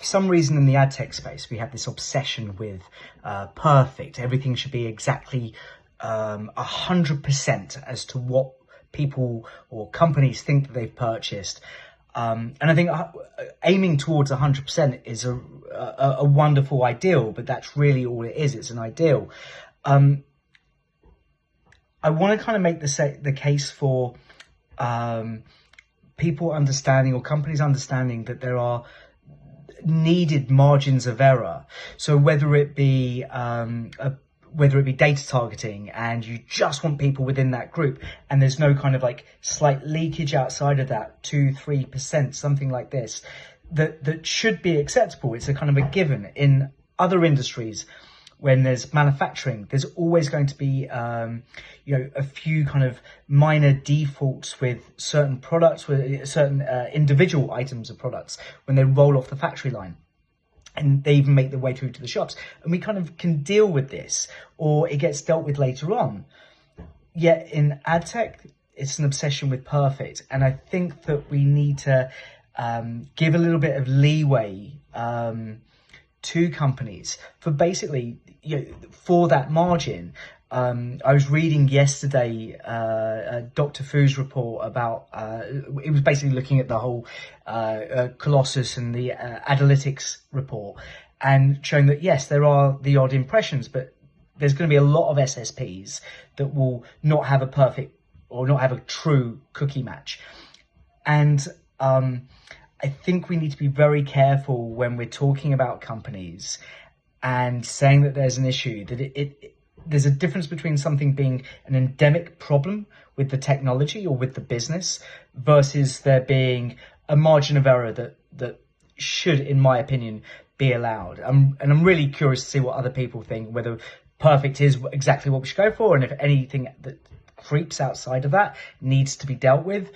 for some reason in the ad tech space, we have this obsession with perfect. Everything should be exactly 100% as to what people or companies think that they've purchased. And I think aiming towards 100% is a wonderful ideal, but that's really all it is. It's an ideal. I want to kind of make the case for people understanding, or companies understanding, that there are needed margins of error. So whether it be data targeting, and you just want people within that group, and there's no kind of like slight leakage outside of that, 2-3%, something like this, that should be acceptable. It's a kind of a given. In other industries, when there's manufacturing, there's always going to be a few kind of minor defaults with certain products, with certain individual items of products when they roll off the factory line, and they even make their way through to the shops. And we kind of can deal with this, or it gets dealt with later on. Yet in ad tech, it's an obsession with perfect. And I think that we need to give a little bit of leeway to companies for basically, for that margin. I was reading yesterday Dr. Fu's report about, it was basically looking at the whole Colossus and the AdTech's report, and showing that yes, there are the odd impressions, but there's going to be a lot of SSPs that will not have a perfect, or not have a true cookie match. And I think we need to be very careful when we're talking about companies and saying that there's an issue, that there's a difference between something being an endemic problem with the technology or with the business, versus there being a margin of error that should, in my opinion, be allowed. And I'm really curious to see what other people think, whether perfect is exactly what we should go for, and if anything that creeps outside of that needs to be dealt with.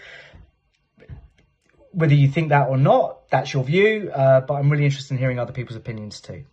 Whether you think that or not, that's your view, but I'm really interested in hearing other people's opinions too.